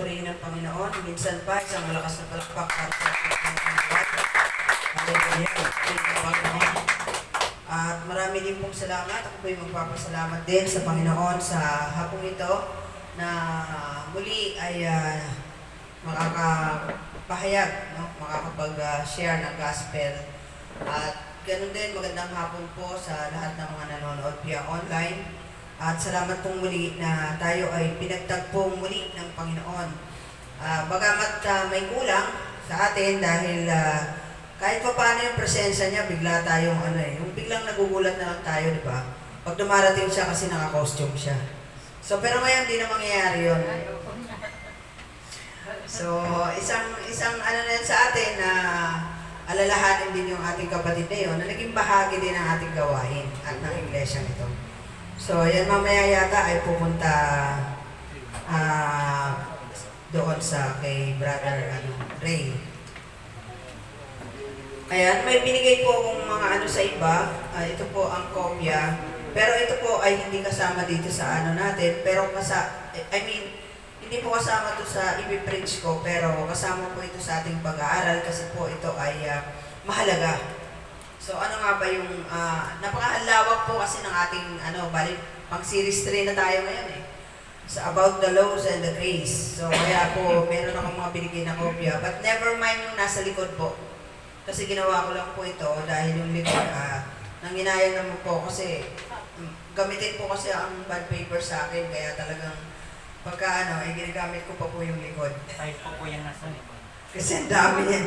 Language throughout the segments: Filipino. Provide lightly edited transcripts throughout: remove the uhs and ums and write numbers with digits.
purihin ng Panginoon. Minsan pa, isang malakas na palakpak para sa ating Panginoon. Hallelujah. At marami din pong salamat. Ako po'y magpapasalamat din sa Panginoon sa hapong ito na muli ay makakapahayag, no? Makakapag-share ng gospel. At ganun din, magandang hapon po sa lahat ng mga nanonood via online. At salamat pong muli na tayo ay pinagtagpong muli ng Panginoon. Bagamat may kulang sa atin dahil kahit pa paano yung presensya niya, bigla tayong yung biglang nagugulat na lang tayo, di ba? Pag dumarating siya kasi naka-costume siya. So, pero ngayon, di na mangyayari yun. So, isang na yan sa atin na alalahanin din yung ating kapatid na yun na naging bahagi din ng ating gawain at ng iglesia nito. So, yan mamaya yata ay pupunta doon sa kay Brother Ray. Ayan, may binigay po akong mga sa iba. Ito po ang kopya. Pero ito po ay hindi kasama dito sa natin. Pero hindi po kasama to sa i-preach ko. Pero kasama po ito sa ating pag-aaral kasi po ito ay mahalaga. So ano nga ba yung, napakalawak po kasi ng ating, balik, pang series 3 na tayo ngayon So about the laws and the grace. So kaya po, meron akong mga binigay na kopya. But never mind yung nasa likod po. Kasi ginawa ko lang po ito dahil yung likod, nanginayang naman po kasi, gamitin po kasi ang bond paper sa akin. Kaya talagang, pagka ginagamit ko pa po yung likod. Ay po yung nasa likod. Kasi ang dami yan.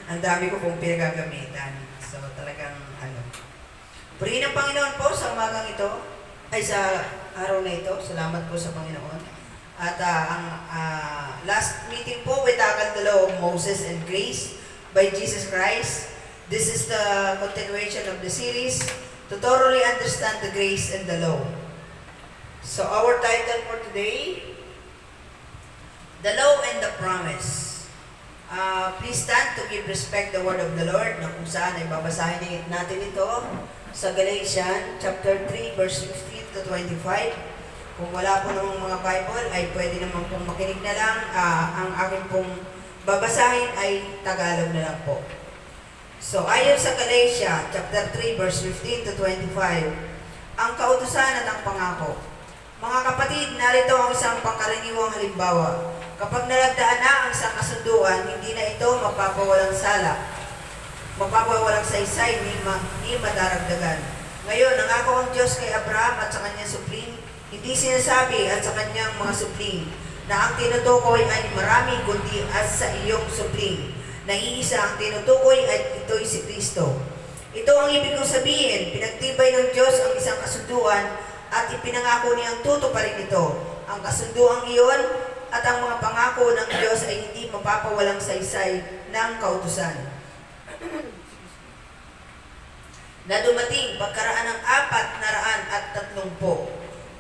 Ang dami ko pong pinagagamitan. So talagang purihin ng Panginoon po sa umagang ito, ay sa araw na ito. Salamat po sa Panginoon. At ang last meeting po, we tackled the law of Moses and grace by Jesus Christ. This is the continuation of the series to thoroughly understand the grace and the law. So our title for today, The Law and the Promise. Please stand to give respect the word of the Lord na kung saan ay babasahin natin ito sa Galatians chapter 3 verse 15 to 25. Kung wala po namang mga Bible ay pwede naman pong makinig na lang. Ang akin pong babasahin ay Tagalog na lang po. So ayon sa Galatians chapter 3 verse 15 to 25, ang kautusan at ang pangako. Mga kapatid, narito ang isang pangkaraniwang halimbawa. Kapag nalagdaan na ang isang kasunduan, hindi na ito mapapawalang saysay ni madaragdagan. Ngayon, nangako ang Diyos kay Abraham at sa kanyang supling, hindi sinasabi at sa kanyang mga supling, na ang tinutukoy ay marami kundi at sa iyong supling. Na iisa ang tinutukoy at ito'y si Kristo. Ito ang ibig kong sabihin, pinagtibay ng Diyos ang isang kasunduan at ipinangako niyang tutuparin ito. Ang kasunduang iyon at ang mga pangako ng Diyos ay hindi mapapawalang saysay ng kautusan. Na dumating pagkaraan ng 430.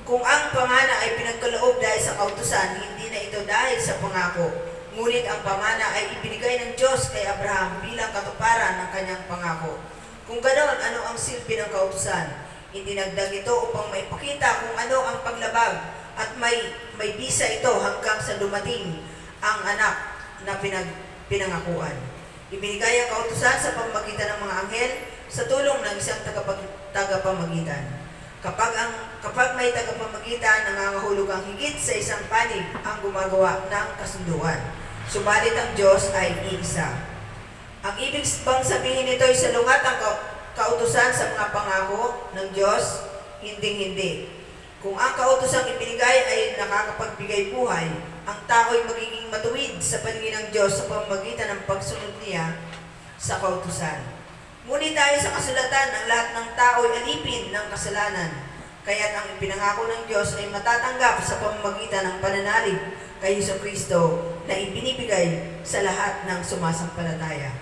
Kung ang pamana ay pinagkaloob dahil sa kautusan, hindi na ito dahil sa pangako. Ngunit ang pamana ay ibinigay ng Diyos kay Abraham bilang katuparan ng kanyang pangako. Kung ganoon, ano ang silbi ng kautusan? Idinagdag ito upang maipakita kung ano ang paglabag at may bisa ito hanggang sa dumating ang anak na pinangakuan. Ibinigay ang kautusan sa pamamagitan ng mga anghel sa tulong ng isang tagapamagitan. Kapag may tagapamagitan, nangangahulog ang higit sa isang panig ang gumagawa ng kasunduan. Subalit ang Diyos ay iisa. Ang ibig bang sabihin nito ay salungat ang kautusan sa mga pangako ng Diyos? Hindi. Kung ang kautusang ibinigay ay nakakapagbigay buhay, ang tao'y magiging matuwid sa paningin ng Diyos sa pamamagitan ng pagsunod niya sa kautusan. Ngunit dahil sa kasulatan, ang lahat ng tao'y alipin ng kasalanan. Kaya't ang ipinangako ng Diyos ay matatanggap sa pamamagitan ng pananalig kay Jesucristo na ibinibigay sa lahat ng sumasampalataya.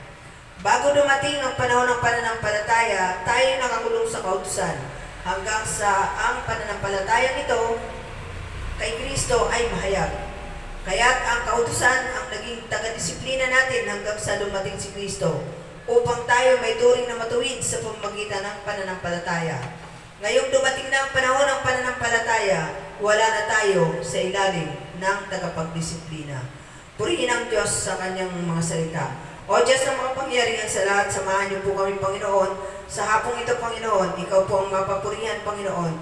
Bago dumating ang panahon ng pananampalataya, tayo nakakulong sa kautusan hanggang sa ang pananampalataya nito kay Kristo ay mahayag. Kaya't ang kautusan ang naging taga-disiplina natin hanggang sa dumating si Kristo upang tayo may turing na matuwid sa pamamagitan ng pananampalataya. Ngayong dumating na ang panahon ng pananampalataya, wala na tayo sa ilalim ng tagapagdisiplina. Purihin ang Diyos sa kanyang mga salita. O Diyos ng makapangyarihan sa lahat, samahan niyo po kami, Panginoon. Sa hapong ito, Panginoon, Ikaw po ang mapapurihan, Panginoon.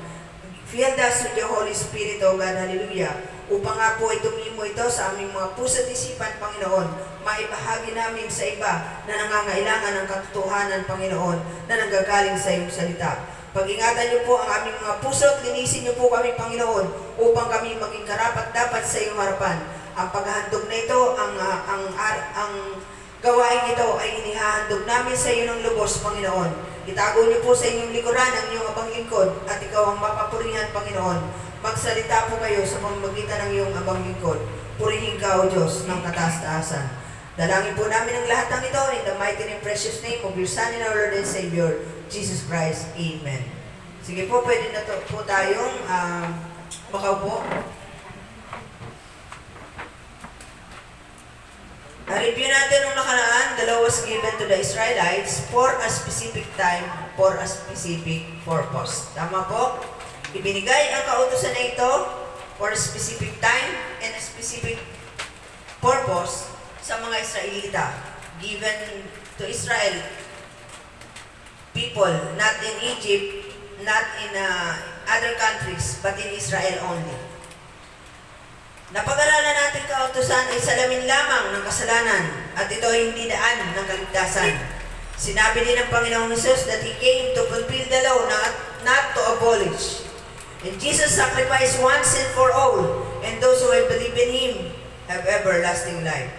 Fill us with your Holy Spirit, O God, hallelujah. Upang nga po ay tumimo ito sa aming mga puso at isipan, Panginoon. Maibahagi namin sa iba na nangangailangan ng katotohanan, Panginoon, na nanggagaling sa iyong salita. Pag-ingatan niyo po ang aming mga puso at linisin niyo po kami, Panginoon, upang kami maging karapat-dapat sa iyong harapan. Ang paghahandog na ito, ang gawain ito ay inihahandog namin sa iyo ng lubos, Panginoon. Itago niyo po sa inyong likuran ang iyong abang lingkod at ikaw ang mapapurihan, Panginoon. Magsalita po kayo sa pamamagitan ng iyong abang lingkod. Purihin ka, O Diyos, ng kataas-taasan. Dalangin po namin ang lahat ng ito in the mighty and precious name of your Son and our Lord and Savior, Jesus Christ. Amen. Sige po, pwede na po tayong makaupo. Na-review natin nung nakaraan, the law was given to the Israelites for a specific time, for a specific purpose. Tama po? Ibinigay ang kautusan na ito for a specific time and a specific purpose sa mga Israelita. Given to Israel people, not in Egypt, not in other countries, but in Israel only. Napag-aralan natin kautusan ay salamin lamang ng kasalanan at ito ay hindi daan ng kaligtasan. Sinabi din ng Panginoong Jesus that He came to fulfill the law, not to abolish. And Jesus sacrificed once and for all, and those who believe in Him have everlasting life.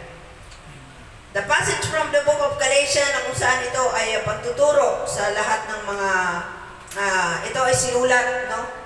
The passage from the book of Galatians na kung saan ito ay pagtuturo sa lahat ng mga ito ay sinulat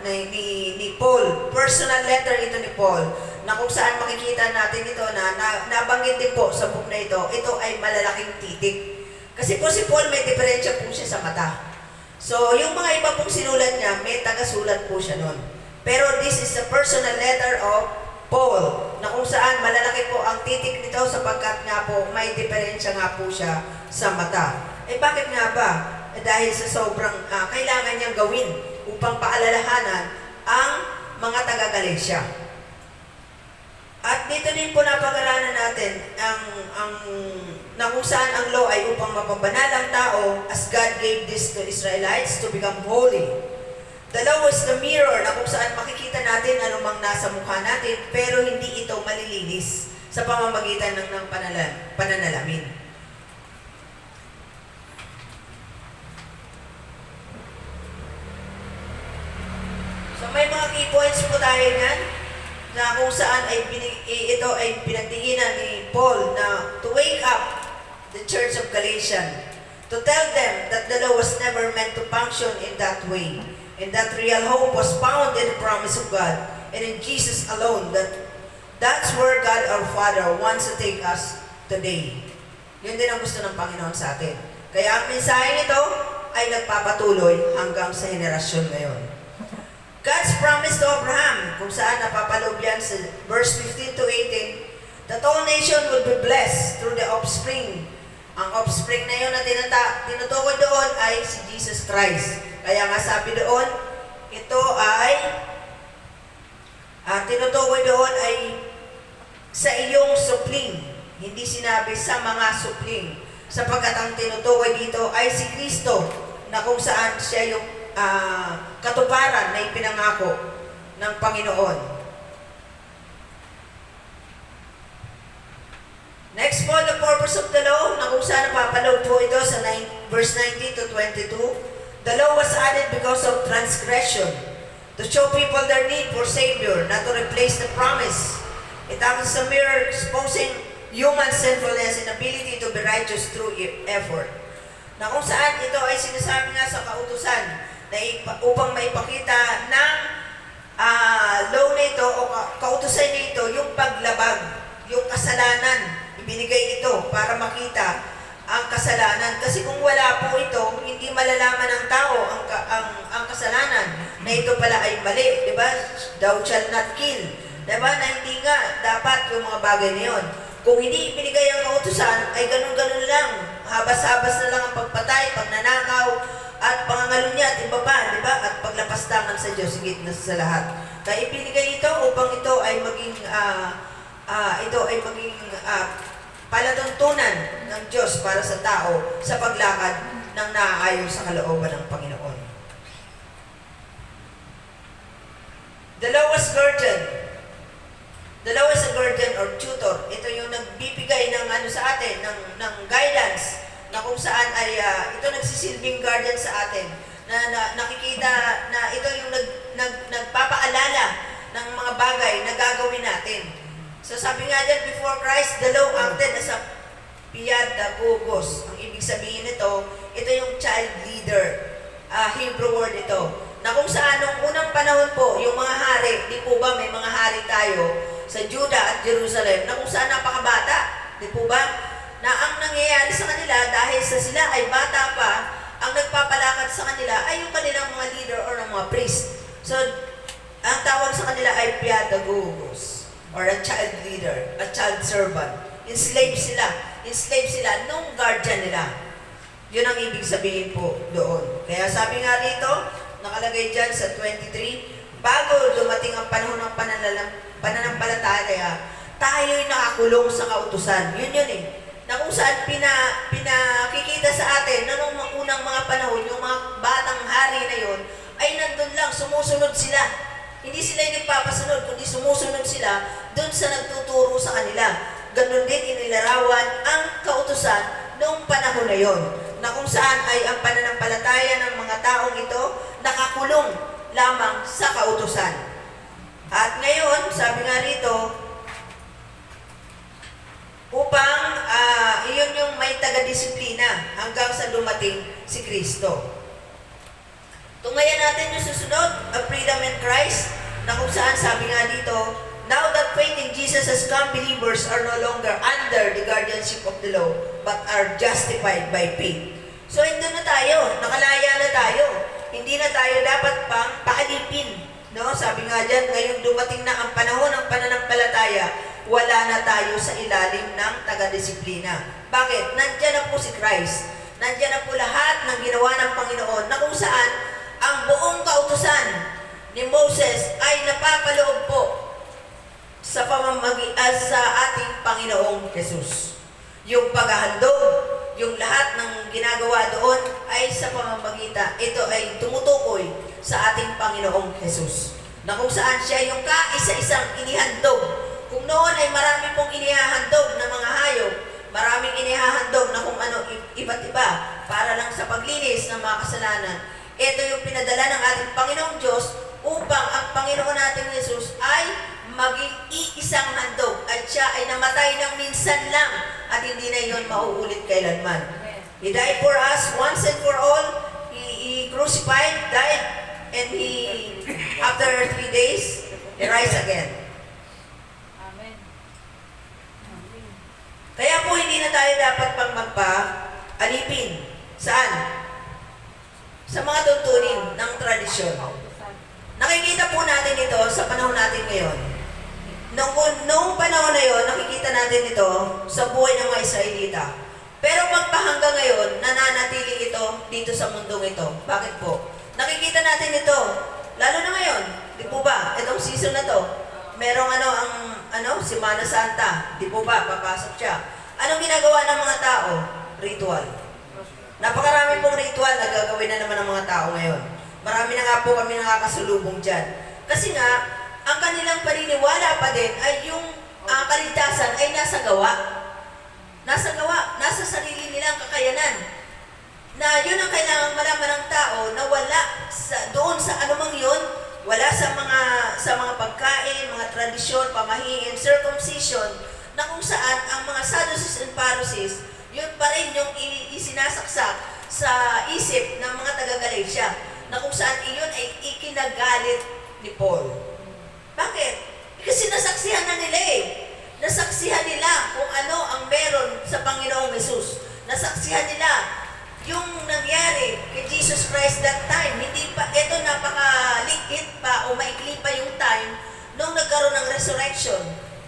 ni Paul, personal letter ito ni Paul, na kung saan makikita natin ito na nabanggit din po sa book na ito ay malalaking titik. Kasi po si Paul may diferensya po siya sa mata. So yung mga iba pong sinulat niya, may tagasulat po siya nun. Pero this is the personal letter of Paul, na kung saan malalaki po ang titik nito sapagkat nga po may diferensya nga po siya sa mata. Eh bakit nga ba? Dahil sa sobrang kailangan niyang gawin upang paalalahanan ang mga taga-Galatia. At dito din po napag-aralan natin na kung saan ang law ay upang mapabanal ang tao as God gave this to Israelites to become holy. The law is the mirror na kung saan makikita natin anumang nasa mukha natin pero hindi ito malilinis sa pamamagitan ng pananalamin. So may mga key points po tayo yan na kung saan ito ay pinagdiinan ni Paul na to wake up the church of Galatians, to tell them that the law was never meant to function in that way, and that real hope was found in the promise of God and in Jesus alone. That's where God our Father wants to take us today. Yun din ang gusto ng Panginoon sa atin. Kaya ang mensahe nito ay nagpapatuloy hanggang sa henerasyon ngayon. God's promise to Abraham, kung saan napapaloob yan sa verse 15 to 18, that all nation would be blessed through the offspring. Ang offspring na yun na tinutukoy doon ay si Jesus Christ. Kaya nga sabi doon, ito ay, tinutukoy doon ay sa iyong supling. Hindi sinabi sa mga supling. Sapagkat ang tinutukoy dito ay si Kristo, na kung saan siya yung katuparan na ipinangako ng Panginoon. Next po, the purpose of the law, na kung saan napapaloob po ito sa verse 19 to 22. The law was added because of transgression, to show people their need for Savior, not to replace the promise. It acts as a mirror exposing human sinfulness and ability to be righteous through effort. Na kung saan ito ay sinasabi nga sa kautusan, na upang maipakita ng law na ito o kautusan na ito, yung paglabag, yung kasalanan, ibinigay ito para makita ang kasalanan. Kasi kung wala po ito, hindi malalaman ng tao ang kasalanan na ito pala ay mali. Diba? Thou shalt not kill. Diba? Na hindi nga dapat yung mga bagay na yun. Kung hindi ibinigay ang kautusan, ay ganun-ganun lang. Habas-habas na lang ang pagpatay, pagnanakaw, at pangangalunya at iba pa, di ba? At paglapastangan sa Diyos, higit na sa lahat. Kaya ibinigay ito upang ito ay maging ito ay maging palatuntunan ng Diyos para sa tao sa paglakad ng naaayon sa kalooban ng Panginoon. The law was guardian. The law is a guardian or tutor. Ito yung nagbibigay ng sa atin, ng guidance na kung saan ay ito nagsisilbing guardian sa atin na nakikita na ito yung nagpapaalala ng mga bagay na gagawin natin. So sabi nga dyan, before Christ, the law acted as a pedagogos. Ang ibig sabihin nito, ito yung child leader. Hebrew word ito. Na kung saan nung unang panahon po, yung mga hari, di po ba may mga hari tayo sa Judah at Jerusalem, na kung saan napakabata, di po ba? Na ang nangyayari sa kanila, dahil sa sila ay bata pa, ang nagpapalakad sa kanila ay yung kanilang mga leader or ng mga priest. So, ang tawag sa kanila ay pedagogos or a child leader, a child servant. Enslaved sila nung guardian nila. Yun ang ibig sabihin po doon. Kaya sabi nga rito, nakalagay dyan sa 23, bago dumating ang panahon ng pananampalataya, tayo'y nakakulong sa kautusan. Yun eh. Na kung saan pinakikita sa atin na nung unang mga panahon, yung mga batang hari na yun, ay nandun lang, sumusunod sila. Hindi sila yung nagpapasunod, kundi sumusunod sila dun sa nagtuturo sa kanila. Ganun din inilarawan ang kautusan noong panahon na yon, na kung saan ay ang pananampalataya ng mga taong ito nakakulong lamang sa kautusan. At ngayon, sabi nga rito, upang iyon yung may taga-disiplina hanggang sa dumating si Kristo. Tungayan natin yung susunod, a freedom in Christ, na kung saan sabi nga dito, now that faith in Jesus has come, believers are no longer under the guardianship of the law, but are justified by faith. So, hindi na tayo, nakalaya na tayo. Hindi na tayo dapat pang paalipin. No? Sabi nga dyan, ngayong dumating na ang panahon ng pananampalataya, wala na tayo sa ilalim ng taga-disiplina. Bakit? Nandiyan na po si Christ. Nandiyan na po lahat ng ginawa ng Panginoon na kung saan ang buong kautusan ni Moses ay napapaloob po sa sa ating Panginoong Jesus. Yung paghahandog, yung lahat ng ginagawa doon ay sa pamamagitan. Ito ay tumutukoy sa ating Panginoong Jesus. Na kung saan siya yung kaisa-isang inihandog. Kung noon ay marami pong inihahandog na mga hayop, maraming inihahandog na kung ano iba't iba para lang sa paglinis ng mga kasalanan. Ito yung pinadala ng ating Panginoong Diyos upang ang Panginoon nating Jesus ay maging iisang handog at siya ay namatay ng minsan lang at hindi na yun mauulit kailanman. He died for us once and for all. He crucified, died, and after 3 days, he rise again. Amen. Amen. Kaya po hindi na tayo dapat pang magpa-alipin. Saan? Sa mga tuntunin ng tradisyon. Nakikita po natin ito sa panahon natin ngayon. Noong panahon na yon, nakikita natin ito sa buhay ng mga Israelita. Pero magpahanggang ngayon, nananatili ito dito sa mundong ito. Bakit po? Nakikita natin ito, lalo na ngayon, di po ba? Itong season na to, merong Semana Santa, di po ba? Papasok siya. Anong ginagawa ng mga tao? Ritual. Napakarami pong ritual na gagawin na naman ng mga tao ngayon. Marami na nga po kami nakakasulubong dyan. Kasi nga, ang kanilang paniniwala pa din ay yung kaligtasan ay nasa gawa. Nasa gawa, nasa sarili nilang kakayanan. Na yun ang kailangan malaman ng tao na wala doon sa anumang yun, wala sa mga pagkain, mga tradisyon, pamahiin, circumcision, na kung saan ang mga Sadducees and Pharisees, yun pa rin yung isinasaksak sa isip ng mga taga-Galatia, na kung saan iyon ay ikinagalit ni Paul. Bakit? Kasi nasaksihan na nila eh. Nasaksihan nila kung ano ang meron sa Panginoong Jesus. Nasaksihan nila yung nangyari kay Jesus Christ that time. Hindi pa, ito napakaliit pa o maikli pa yung time nung nagkaroon ng resurrection.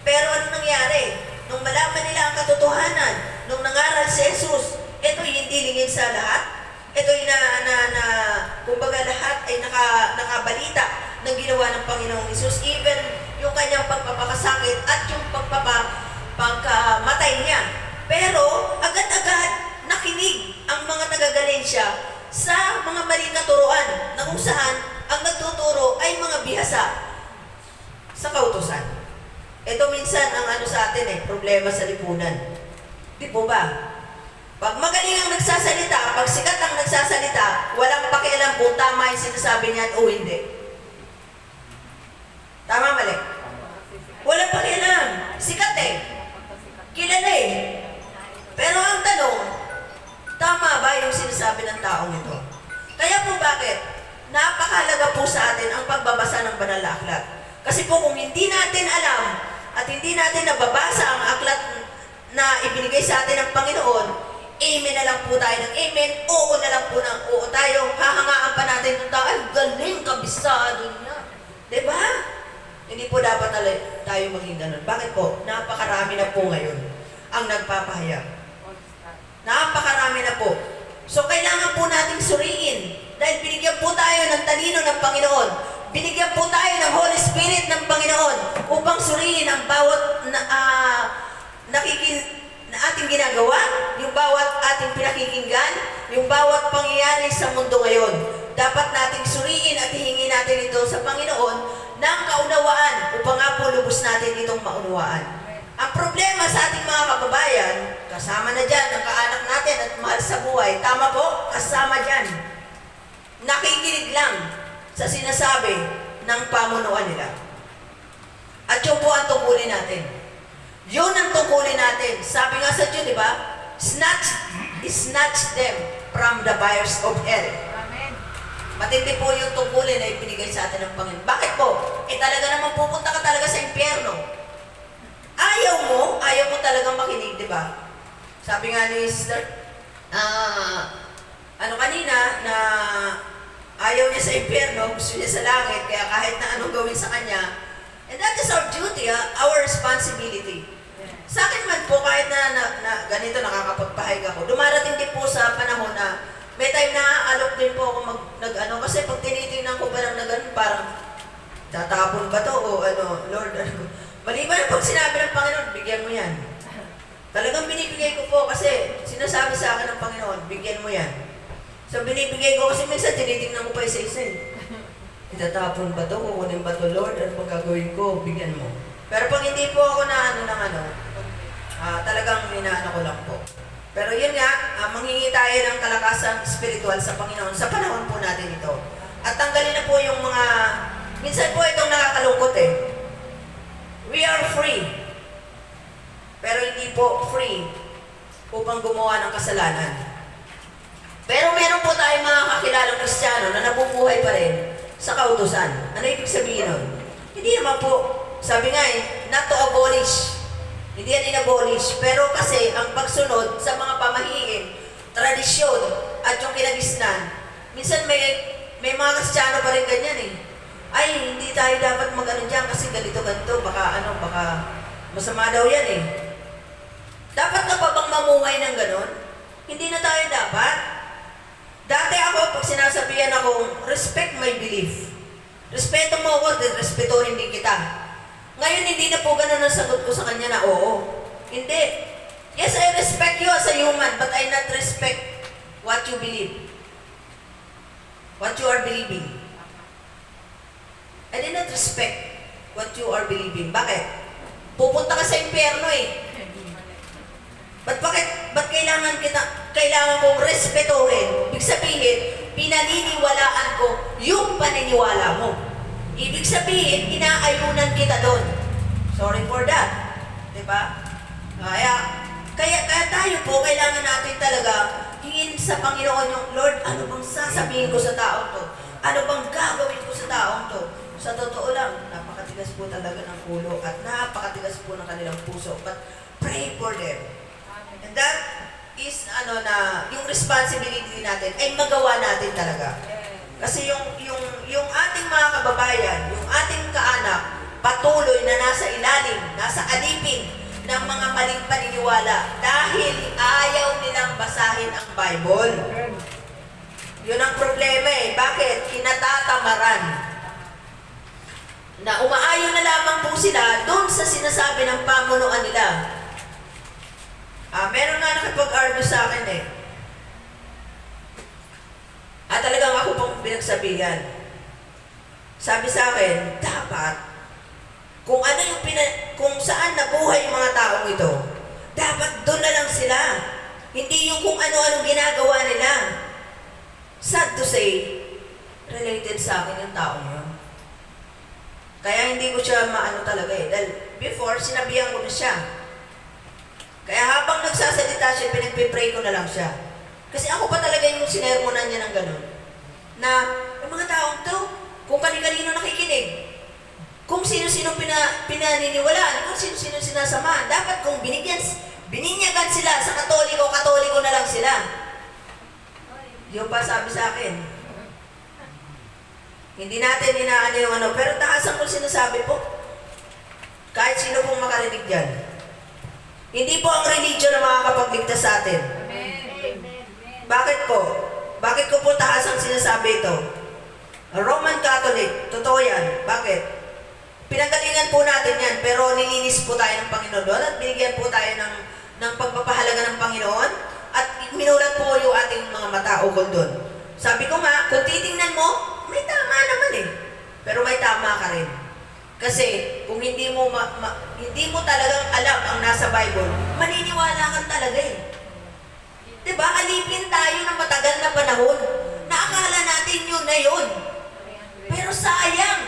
Pero ano nangyari? Nung malaman nila ang katotohanan, nung nangaral si Jesus, ito hindi lingid sa lahat. Ito yung kumbaga lahat ay nakabalita ng ginawa ng Panginoong Jesus. Even yung kanyang pagpapakasakit at yung pagkamatay niya. Pero agad-agad nakinig ang mga taga-Galatia sa mga maling na turuan na kung saan ang nagtuturo ay mga bihasa sa kautusan. Ito minsan ang ano sa atin problema sa lipunan. Di po ba? Pag magaling ang nagsasalita, pag sikat ang nagsasalita, walang pakialam kung tama yung sinasabi niyan o hindi. Tama, mali? Walang pakialam. Sikat kilala Pero ang tanong, tama ba yung sinasabi ng taong ito? Kaya po bakit? Napakahalaga po sa atin ang pagbabasa ng banal na aklat. Kasi po kung hindi natin alam at hindi natin nababasa ang aklat na ibinigay sa atin ng Panginoon, amen na lang po tayo ng amen, oo na lang po ng oo tayo, hahangaan pa natin ng tao, ay galing, kabisado niya. Diba? Hindi po dapat tayo maging ganun. Bakit po? Napakarami na po ngayon ang nagpapahayag. Napakarami na po. So kailangan po nating suriin dahil binigyan po tayo ng talino ng Panginoon. Binigyan po tayo ng Holy Spirit ng Panginoon upang suriin ang bawat na ating ginagawa, yung bawat ating pinakikinggan, yung bawat pangyayari sa mundo ngayon. Dapat nating suriin at hihingi natin ito sa Panginoon ng kaunawaan upang nga po lubos natin itong maunawaan. Ang problema sa ating mga kababayan, kasama na dyan ang kaanak natin at mahal sa buhay, tama po, kasama dyan. Nakikinig lang sa sinasabi ng pamunuan nila. At yun po ang tungkulin natin. Yun ang tungkulin natin. Sabi nga sa Diyo, di ba? Snatch them from the fires of hell. Amen. Matindi po yung tungkulin na ibinigay sa atin ng Panginoon. Bakit po? Talaga naman pupunta ka talaga sa impyerno. Ayaw mo talagang makinig, di ba? Sabi nga ni Sister, kanina, na ayaw niya sa impyerno, gusto niya sa langit, kaya kahit na anong gawin sa kanya, and that is our duty, our responsibility. Sa akin man po, kahit na ganito nakakapagpahayag ako, dumarating din po sa panahon na may time na alok din po ako kasi pag tinitingnan ko parang parang tatapon ba to o Lord, maliban na pag sinabi ng Panginoon, bigyan mo yan. Talagang binibigay ko po kasi sinasabi sa akin ng Panginoon, bigyan mo yan. So binibigay ko kasi minsan tinitingnan ko pa isa-isa itatapon ba to? Kukunin ba to, Lord? Ano pang gagawin ko? Bigyan mo. Pero pag hindi po ako talagang inaano ko lang po. Pero yun nga, manghingi tayo ng kalakasan spiritual sa Panginoon sa panahon po natin ito. At tanggalin na po yung mga, minsan po itong nakakalungkot We are free. Pero hindi po free upang gumawa ng kasalanan. Pero meron po tayong mga kakilalang Kristiyano na nabubuhay pa rin sa kautusan. Ano ibig sabihin nun? Hindi naman po, sabi nga not to abolish. Hindi yan in-abolish. Pero kasi ang pagsunod sa mga pamahiin, tradisyon, at yung kinagisnan, minsan may mga Kristiyano pa rin ganyan Ay, hindi tayo dapat mag-ano dyan kasi ganito-ganito, baka masama daw yan Dapat na pa bang mamungay ng ganon? Hindi na tayo dapat. Dati ako, pag sinasabihan akong, respect my belief. Respeto mo ako, respetuhin din kita. Ngayon, hindi na po ganun ang sagot ko sa kanya na oo. Hindi. Yes, I respect you as a human, but I not respect what you believe. What you are believing. I did not respect what you are believing. Bakit? Pupunta ka sa impyerno Ba't kailangan kong respetuhin? Ibig sabihin, pinaniniwalaan ko yung paniniwala mo. Ibig sabihin, inaayunan kita doon. Sorry for that. Diba? Kaya tayo po, kailangan natin talaga hingin sa Panginoon yung, Lord, ano bang sasabihin ko sa taong to? Ano bang gagawin ko sa taong to? Sa totoo lang, napakatigas po talaga ng ulo at napakatigas po ng kanilang puso. But pray for them. And that is yung responsibility natin ay magawa natin talaga. Kasi yung ating mga kababayan, yung ating kaanak, patuloy na nasa ilalim, nasa alipin ng mga maling paniniwala dahil ayaw nilang basahin ang Bible. Yun ang problema Bakit? Kinatatamaran. na umaayon na lamang po sila doon sa sinasabi ng pamunuan nila. Meron nga nakipag-argue sa akin eh. At talagang ako pong pinagsabihan. Sabi sa akin, dapat, kung ano yung kung saan nabuhay yung mga taong ito, dapat doon na lang sila. Hindi yung kung ano-ano ginagawa nila. Sad to say, related sa akin yung taong yun. Kaya hindi ko siya maano talaga eh. Dahil before, sinabihan ko na siya. Kaya habang nagsasalita siya, pinagpipray ko na lang siya. Kasi ako pa talaga yung sinermonan niya ng ganun. Na, yung mga taong to, kung kani-kanino nakikinig, kung sino-sino pinaniniwalaan, kung sino-sino sinasamahan, dapat kung bininyagan sila sa katoliko, katoliko na lang sila. Yung pa sabi sa akin, hindi natin inaano yung ano, pero taasan ko sinasabi po. Kahit sino pong makarinig dyan. Hindi po ang religion na makakapagligtas sa atin. Bakit po? Bakit ko po taas ang sinasabi ito? Roman Catholic, totoo yan. Bakit? Pinagalingan po natin yan, pero nilinis po tayo ng Panginoon doon at binigyan po tayo ng pagpapahalaga ng Panginoon at minulat po yung ating mga mata ukol doon. Sabi ko nga, kung titingnan mo, may tama naman eh. Pero may tama ka rin. Kasi kung hindi mo talagang alam ang nasa Bible, maniniwala ka talaga eh. Diba? Alipin tayo ng matagal na panahon. Naakala natin yun na yun. Pero sayang.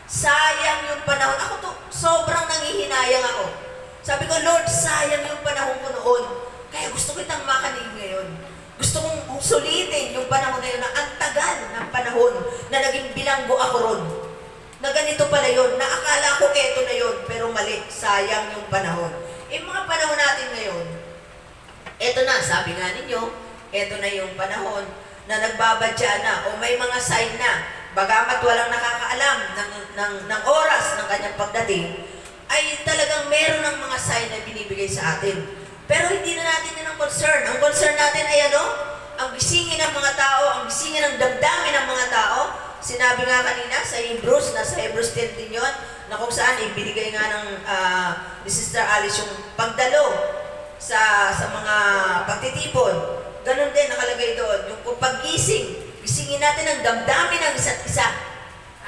Sayang yung panahon. Ako to, sobrang nangihinayang ako. Sabi ko, Lord, sayang yung panahon ko noon. Kaya gusto kitang makanig ngayon. Gusto kong sulitin yung panahon na yun na ang tagal ng panahon na naging bilanggo ako ron. Na ganito pala yun. Naakala ko eto na yun. Pero mali. Sayang yung panahon. Yung mga panahon natin ngayon, eto na, sabi nga ninyo, eto na yung panahon na nagbabadya na o may mga sign na, bagamat walang nakakaalam ng oras ng kanyang pagdating, ay talagang meron ng mga sign na binibigay sa atin. Pero hindi na natin yun ang concern. Ang concern natin ay ano? Ang gisingin ng mga tao, ang gisingin ng damdamin ng mga tao. Sinabi nga kanina sa Hebrews, nasa Hebrews 10 din yun, na kung saan ibinigay nga ng ni Sister Alice yung pagdalo sa mga pagtitipon. Ganon din nakalagay doon. Yung paggising, gisingin natin ang damdamin ng isa't isa.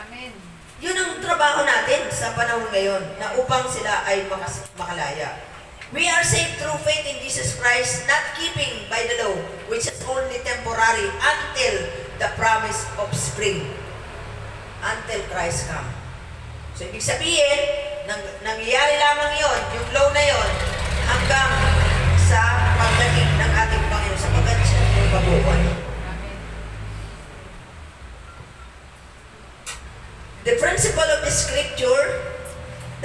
Amen. Yun ang trabaho natin sa panahon ngayon na upang sila ay makalaya. We are saved through faith in Jesus Christ, not keeping by the law, which is only temporary until the promise of spring. Until Christ come. So, ibig sabihin, nangyayari lamang yon, yung law na yon, hanggang sa pagdating ng ating Panginoon sa pagdating ng babuhan. Amen. The principle of the scripture,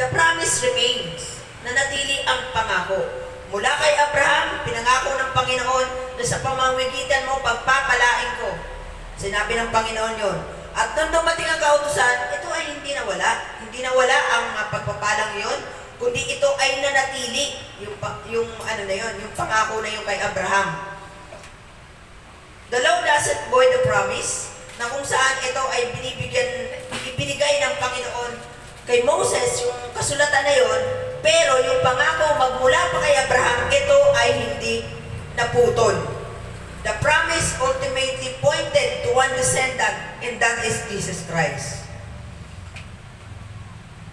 the promise remains, nanatili ang pangako. Mula kay Abraham, pinangako ng Panginoon na sa pamamagitan mo, pagpapalain ko. Sinabi ng Panginoon yon. At nung dumating ang kautusan, ito ay hindi nawala. Hindi nawala ang pagpapalang yon, kundi ito ay nanatili, yung ano na yun, yung pangako na yung kay Abraham. The law doesn't void the promise, na kung saan ito ay ibinigay ng Panginoon kay Moses, yung kasulatan na yun, pero yung pangako magmula pa kay Abraham, ito ay hindi naputol. The promise ultimately pointed to one descendant, and that is Jesus Christ.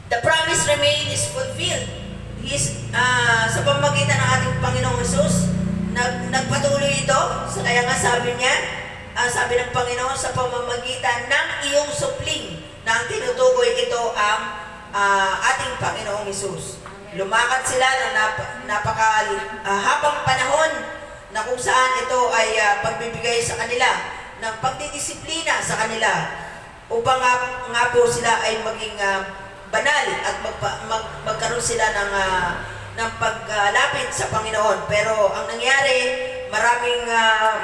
The promise remain is fulfilled. Sa pamamagitan ng ating Panginoong Hesus, nagpatuloy ito. Kaya nga sabi niya, sabi ng Panginoon, sa pamamagitan ng iyong supling na ang tinutukoy ito ang ating Panginoong Hesus. Lumakad sila ng napakahabang panahon na kung saan ito ay pagbibigay sa kanila ng pagdidisiplina sa kanila upang nga po sila ay maging banal at magkaroon sila ng paglapit sa Panginoon. Pero ang nangyari, maraming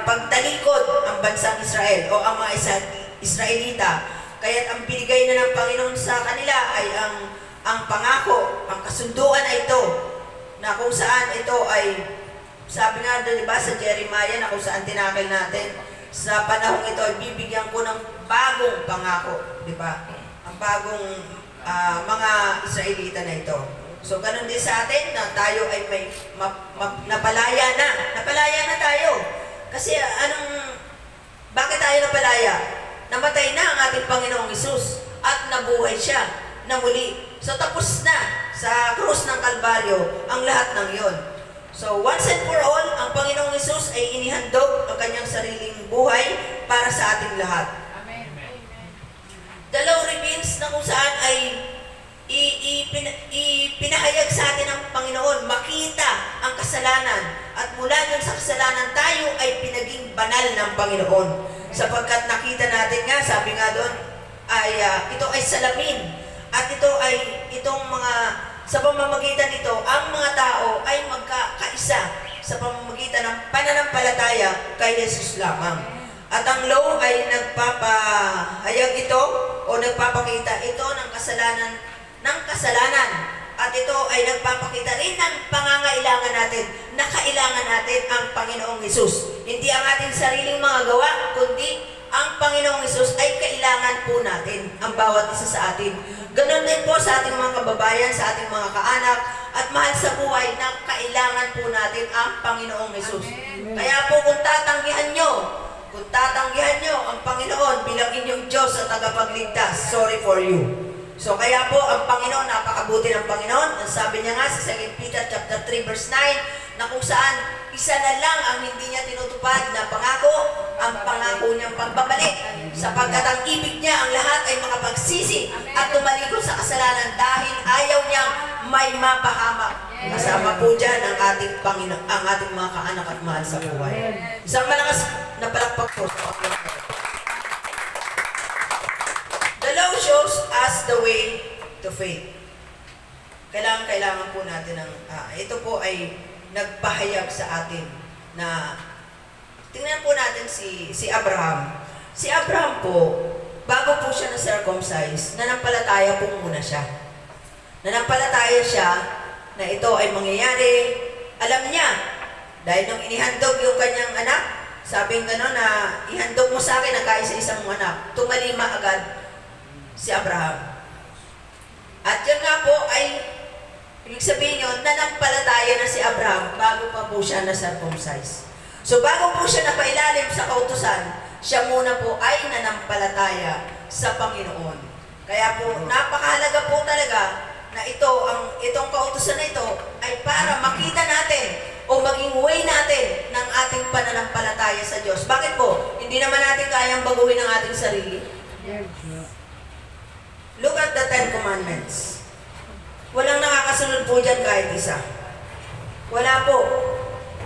pagtalikod ang bansang Israel o ang mga Israelita. Kaya't ang binigay na ng Panginoon sa kanila ay ang pangako, ang kasunduan ay ito, na kung saan ito ay, sabi nga doon, diba, sa Jeremiah, na kung saan tinakil natin, sa panahong ito, bibigyan ko ng bagong pangako, diba? Ang bagong mga Israelita na ito. So, ganun din sa atin na tayo ay may napalaya na. Napalaya na tayo. Kasi bakit tayo napalaya? Namatay na ang ating Panginoong Hesus at nabuhay siya na muli. So, tapos na sa krus ng Kalbaryo ang lahat ng yon. So, once and for all, ang Panginoong Hesus ay inihandog ang kanyang sariling buhay para sa ating lahat. Amen. The law reveals na kung saan ay ipinahayag sa atin ng Panginoon, makita ang kasalanan. At mula dun sa kasalanan, tayo ay pinaging banal ng Panginoon. Sapagkat nakita natin nga, sabi nga doon, ay ito ay salamin. At sa pamamagitan nito, ang mga tao ay magkakaisa sa pamamagitan ng pananampalataya kay Jesus lamang. At ang law ay nagpapahayag ito o nagpapakita ito ng kasalanan. At ito ay nagpapakita rin ng pangangailangan natin na kailangan natin ang Panginoong Hesus. Hindi ang ating sariling mga gawa, kundi ang Panginoong Hesus ay kailangan po natin, ang bawat isa sa atin. Ganon din po sa ating mga kababayan, sa ating mga kaanak, at mahal sa buhay na kailangan po natin ang Panginoong Hesus. Kaya po kung tatanggihan nyo ang Panginoon bilang inyong Diyos at tagapagligtas, sorry for you. So kaya po ang Panginoon, napakabuti ng Panginoon. Ang sabi niya nga sa 2 Peter chapter 3 verse 9, na kung saan isa na lang ang hindi niya tinutupad na pangako, ang pangako niyang pagbabalik. Sapagkat ang ibig niya ang lahat ay makapagsisi at tumalikod sa kasalanan dahil ayaw niyang may mapahamak. Kasama po dyan ang ating Panginoon, ang ating mga kaanak at mahal sa buhay. Isang malakas na palakpak po sa Panginoon. The law shows us the way to faith. Kailangan po natin ito po ay nagpahayag sa atin na tingnan po natin si Abraham. Si Abraham po, bago po siya na-circumcise, nanampalataya po muna siya. Nanampalataya siya na ito ay mangyayari. Alam niya, dahil nung inihandog yung kanyang anak, sabing gano'n na ihandog mo sa akin ang kaisa-isang mong anak, tumalima agad si Abraham. At yun nga po ay, ibig sabihin yun, nanampalataya na si Abraham bago pa po siya na-circumcise. So bago po siya napailalim sa kautusan, siya muna po ay nanampalataya sa Panginoon. Kaya po, napakahalaga po talaga na itong kautusan na ito ay para makita natin o maging way natin ng ating pananampalataya sa Diyos. Bakit po? Hindi naman natin kayang baguhin ang ating sarili. Look at the 10 Commandments. Walang nakakasunod po dyan kahit isa. Wala po.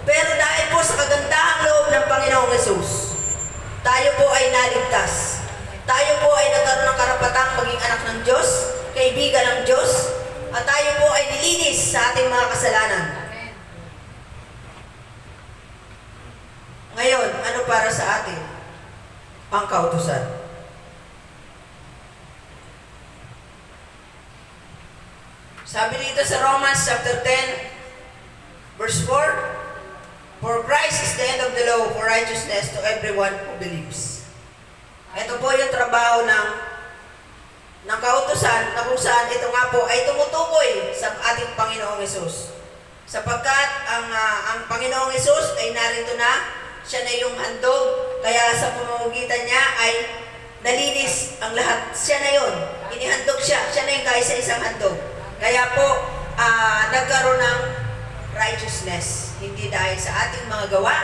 Pero dahil po sa kagandahang loob ng Panginoong Hesus, tayo po ay naligtas. Tayo po ay nagkaroon ng karapatang maging anak ng Diyos, kaibigan ng Diyos, at tayo po ay nilinis sa ating mga kasalanan. Ngayon, ano para sa atin? Ang kautusan. Sabi dito sa Romans chapter 10, verse 4, For Christ is the end of the law for righteousness to everyone who believes. Ito po yung trabaho ng kautusan na kung saan ito nga po ay tumutukoy sa ating Panginoong Hesus. Sapagkat ang Panginoong Hesus ay narito na, siya na yung handog, kaya sa pamamagitan niya ay nalinis ang lahat. Siya na yun. Inihandog siya. Siya na yung kaisa-isang handog. Kaya po, nagkaroon ng righteousness. Hindi dahil sa ating mga gawa,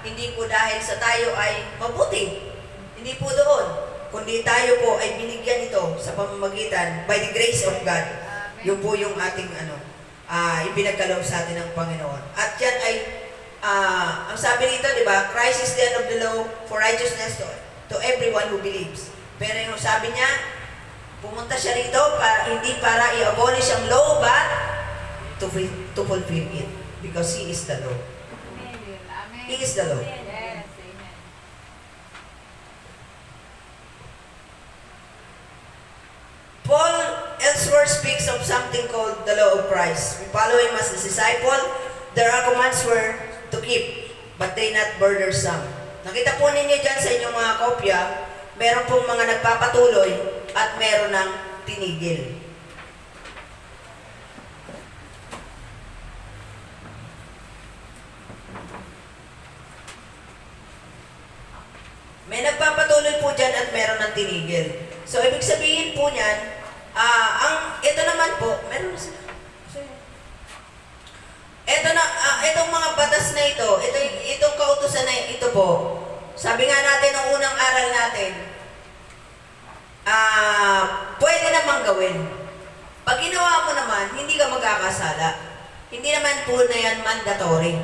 hindi po dahil sa tayo ay mabuti. Hindi po doon. Kundi tayo po ay binigyan ito sa pamamagitan by the grace of God. Yun po yung ating ibinagkaloob sa atin ng Panginoon. At yan ay, ang sabi nito, di ba, Christ is the end of the law for righteousness to everyone who believes. Pero yung sabi niya, pumunta siya rito hindi para i-abolish ang law, but to fulfill it. Because He is the law. Amen. He is the law. Yes. Amen. Paul elsewhere speaks of something called the law of Christ. We follow Him as His disciple. There are commands were to keep, but they not burdensome. Nakita po ninyo dyan sa inyong mga kopya, meron pong mga nagpapatuloy at meron ng tinigil. May nagpapatuloy po dyan at meron ng tinigil. So, ibig sabihin po niyan, ito naman po, meron na sila. Itong mga batas na ito, itong kautusan na ito po, sabi nga natin ng unang aral natin, pwede namang gawin. Pag ginawa mo naman, hindi ka magkakasala. Hindi naman po na yan mandatory.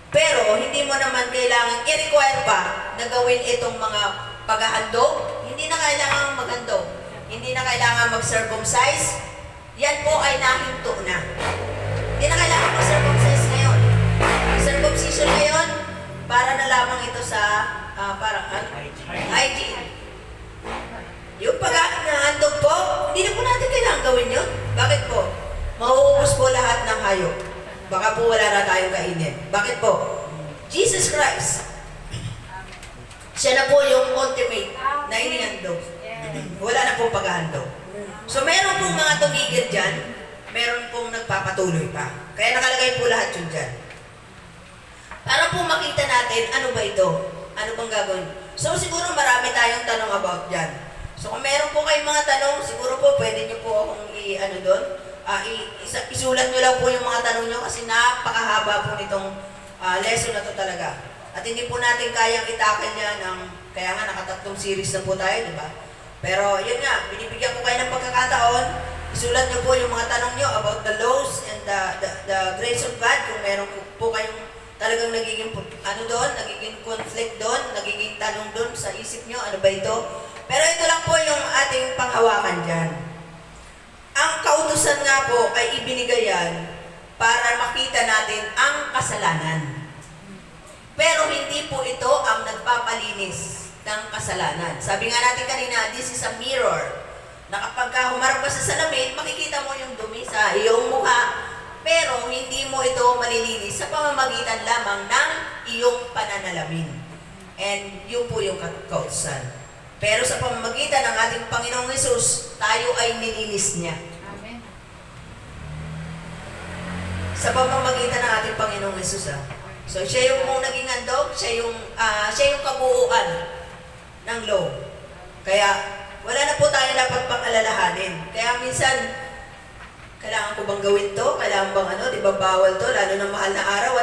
Pero, hindi mo naman kailangan i-require pa na gawin itong mga paghahandog. Hindi na kailangan maghandog. Hindi na kailangan mag-circumcise. Yan po ay nahinto na. Hindi na kailangan mag-circumcise ngayon. Circumcision ngayon, para na lamang ito sa hygiene. Yung paghahandog po, hindi na po natin kailangan gawin yun. Bakit po? Mauubos po lahat ng hayop. Baka po wala na tayong kainin. Bakit po? Jesus Christ. Siya na po yung ultimate na inihandog. Wala na pong paghahandog. So meron pong mga tumigil dyan, meron pong nagpapatuloy pa. Kaya nakalagay po lahat yun dyan. Para po makita natin, ano ba ito? Ano bang gagawin? So siguro marami tayong tanong about dyan. So kung meron po kayong mga tanong, siguro po pwede nyo po akong isulat nyo lang po yung mga tanong nyo kasi napakahaba po nitong lesson na to talaga. At hindi po natin kayang itakal yan kaya nga nakatatlong series na po tayo, di ba? Pero yun nga, binibigyan ko kayo ng pagkakataon, isulat nyo po yung mga tanong nyo about the laws and the grace of God. Kung meron po kayong talagang nagiging nagiging conflict doon, nagiging tanong doon sa isip nyo, ano ba ito? Pero ito lang po yung ating panghawakan dyan. Ang kautusan nga po ay ibinigay yan para makita natin ang kasalanan. Pero hindi po ito ang nagpapalinis ng kasalanan. Sabi nga natin kanina, this is a mirror. Na kapag humarap ka sa salamin, makikita mo yung dumi sa iyong mukha. Pero hindi mo ito malilinis sa pamamagitan lamang ng iyong pananalamin. And yun po yung kautusan. Pero sa pamamagitan ng ating Panginoong Hesus, tayo ay nilinis niya. Amen. Sa pamamagitan ng ating Panginoong Hesus. So siya yung naging handog, siya yung kabuuan ng law. Kaya wala na po tayo dapat pang-alalahanin. Kaya minsan, kailangan ko bang gawin to? Kailangan bang di ba bawal to? Lalo na mahal na araw,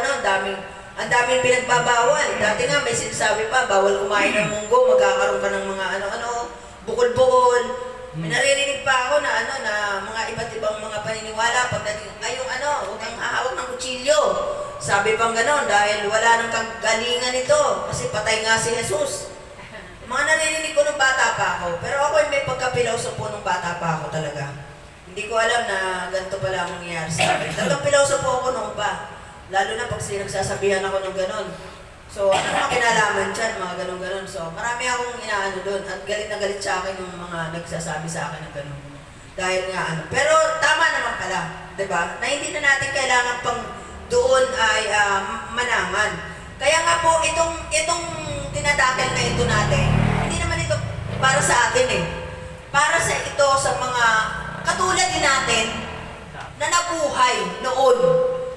ang daming pinagbabawal. Dati nga may sinasabi pa, bawal kumain ng munggo, magkakaroon ka ng mga bukol-bukol. May naririnig pa ako na mga iba't ibang mga paniniwala pagdating, huwag kang hahawak ng kutsilyo. Sabi pang ganon, dahil wala nang kagalingan ito, kasi patay nga si Jesus. Mga naririnig ko nung bata pa ako, pero ako may pagkapiloso po nung bata pa ako talaga. Hindi ko alam na ganito pala ang mangyayari sa akin. Talagang piloso po ako noon pa. Lalo na pag sinagsasabihan ako ng ganon. So, ano mga kinalaman dyan, mga ganon-ganon. So, marami akong inaano doon at galit na galit sa akin yung mga nagsasabi sa akin ng ganon. Dahil nga Pero tama naman pala, di ba? Na hindi na natin kailangan pang doon ay manangan. Kaya nga po, itong tinatakal na ito natin, hindi naman ito para sa atin Para sa ito sa mga katulad din natin na nabuhay noon,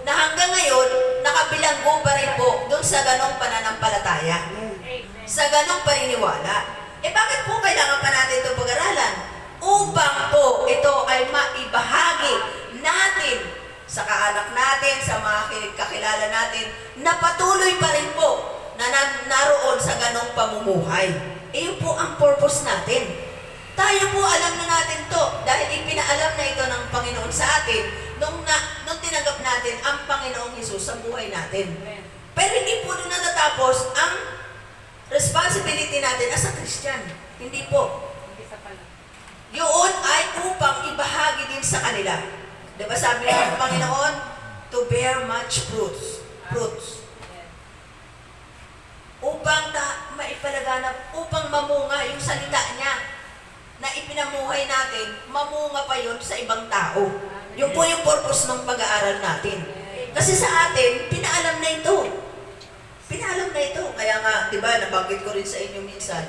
na hanggang ngayon, nakabilanggo pa rin po doon sa ganong pananampalataya. Sa ganong paniniwala. Bakit po kailangan pa natin itong pag-aralan? Upang po ito ay maibahagi natin sa kaanak natin, sa mga kakilala natin, na patuloy pa rin po na naroon sa ganong pamumuhay. Yun po ang purpose natin. Tayo po alam na natin to dahil ipinaalam na ito ng Panginoon sa atin nung tinanggap natin ang Panginoong Hesus sa buhay natin. Pero hindi po doon natatapos ang responsibility natin as a Christian. Hindi po. Yun ay upang ibahagi din sa kanila. Diba sabi ng Panginoon, to bear much fruits. Upang maipalaganap, upang mamunga yung salita niya na ipinamuhay natin, mamunga pa yun sa ibang tao. Yun po yung purpose ng pag-aaral natin. Kasi sa atin, pinaalam na ito. Pinaalam na ito. Kaya nga, di ba, nabanggit ko rin sa inyo minsan,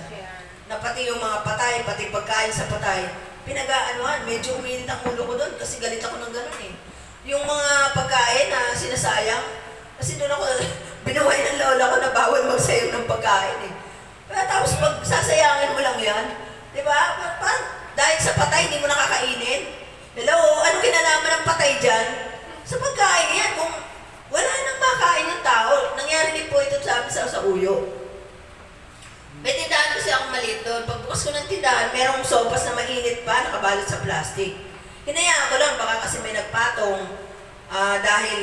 na pati yung mga patay, pati pagkain sa patay, pinag-aanuhan, medyo uminit ang ulo ko doon kasi galit ako ng gano'n Yung mga pagkain na sinasayang, kasi doon ako, binuhay ng lola ko na bawal magsayang ng pagkain Tapos pag sasayangin mo lang yan, di ba? Parang dahil sa patay, hindi mo nakakainin. Hello, ano kinalaman ng patay dyan? Sa pagkain yan, kung wala nang makain yung tao, nangyari din po ito sa amin sa Uyo. May tindahan kasi ako maliit doon. Pagbukas ko ng tindahan, merong sopas na mainit pa, nakabalot sa plastic. Hinayaan ko lang, baka kasi may nagpatong dahil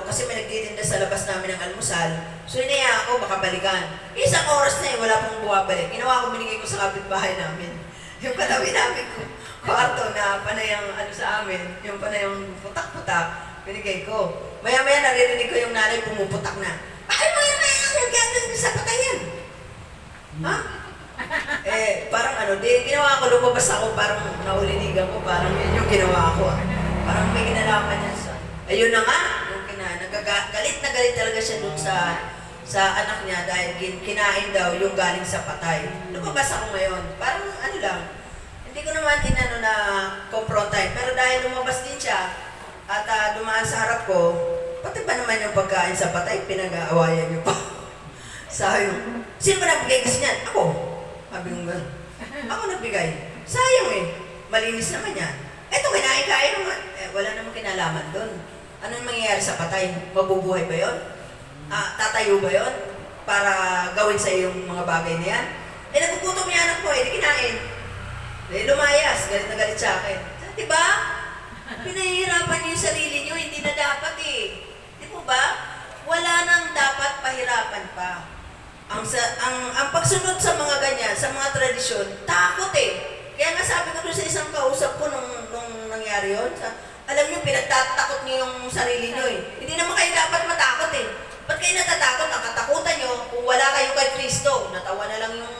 kasi may nagtitinda sa labas namin ng almusal. So hinayaan ko, baka balikan. Isang oras na wala pong buwabalik. Ginawa ko, binigay ko sa kapitbahay namin. Yung katabi namin ko, kwarto na panayang sa amin, yung panayang putak-putak, binigay ko. Maya-maya naririnig ko yung nanay pumuputak na. Bakit mo yun yung sa patayan? Ha? Parang ginawa ko, lumabas ako, parang naulinigan ko, parang yun yung ginawa ko. Parang may kinalaman niya sa... Ayun na nga, galit na galit talaga siya dun sa anak niya dahil kinain daw yung galing sa patay. Lumabas ako ngayon, parang lang, hindi ko naman na confrontahin, pero dahil lumabas din siya at dumaan sa harap ko, pati ba naman yung pagkain sa patay, pinag-aawayan niyo pa. Sabi mo, sino ba nagbigay kasi niyan? Ako. Sabi mo gano'n. Ako nagbigay. Sayang malinis naman yan. Eto, kinain-kain naman. Wala namang kinalaman doon. Anong mangyayari sa patay? Mabubuhay ba yun? Tatayo ba yun? Para gawin sa yung mga bagay na yan? Nagugutom yung anak ko, di kinain. Lumayas, galit na galit sa akin. Diba? Pinahihirapan niyo yung sarili niyo, hindi na dapat Di po ba? Wala nang dapat pahirapan pa. Ang pagsunod sa mga ganyan, sa mga tradisyon, takot Kaya nga sabi ko doon sa isang kausap ko nung nangyari yun, alam niyo, pinagtatakot niyo yung sarili niyo Hindi naman kayo dapat matakot Ba't kayo natatakot? Ang katakutan niyo, kung wala kayo kay Kristo, natawa na lang yung...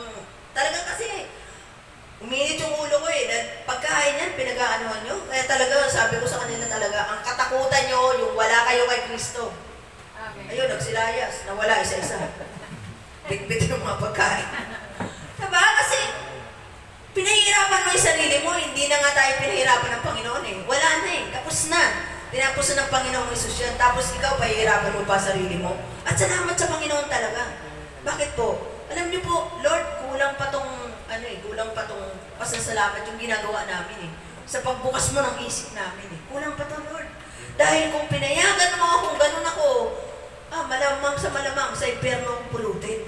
Talagang kasi, uminit yung ulo ko dahil pagkain yan, pinag-aanuhan niyo. Kaya talaga, sabi ko sa kanila talaga, ang katakutan niyo, yung wala kayo kay Kristo. Ayun, nagsilayas, nawala isa-isa. Bit-bit yung mga pagkain. Diba? Kasi, pinahihirapan mo yung sarili mo, hindi na nga tayo pinahihirapan ng Panginoon Wala na tapos na. Tinapos na ng Panginoong Isus yan, tapos ikaw, pahihirapan mo pa sarili mo. At salamat sa Panginoon talaga. Bakit po? Alam niyo po, Lord, kulang pa tong pasasalamat yung ginagawa namin Sa pagbukas mo ng isip namin Kulang pa to, Lord. Dahil kung pinayagan mo akong ganun ako, malamang sa impyerno ang pulutin.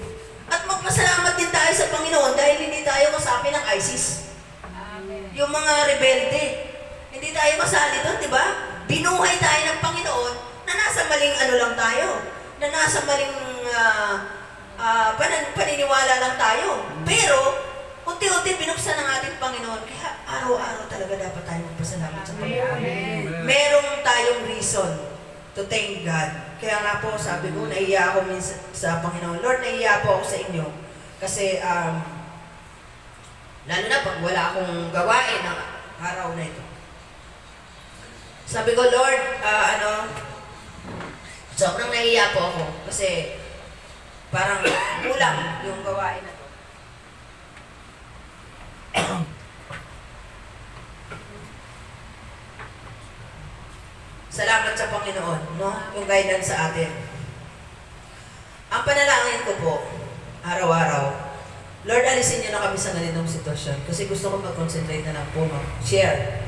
At magpasalamat din tayo sa Panginoon dahil hindi tayo kasapi ng ISIS. Amen. Yung mga rebelde. Hindi tayo kasali doon, di ba? Binuhay tayo ng Panginoon na nasa maling lang tayo. Na nasa maling paniniwala lang tayo. Pero, unti-unti binuksan ng ating Panginoon. Kaya araw-araw talaga dapat tayo magpasalamat sa Panginoon. Amen. Merong tayong reason to thank God. Kaya nga po, sabi ko, naiya ako minsan sa Panginoon. Lord, naiya po ako sa inyo. Kasi, lalo na pag wala akong gawain ng araw na ito. Sabi ko, Lord, sobrang naiya po ako. Kasi, parang kulang yung gawain na to. Salamat sa Panginoon, yung guidance sa atin. Ang panalangin ko po, araw-araw, Lord, alisin niyo na kami sa ganitong sitwasyon kasi gusto ko mag-concentrate na lang po, share.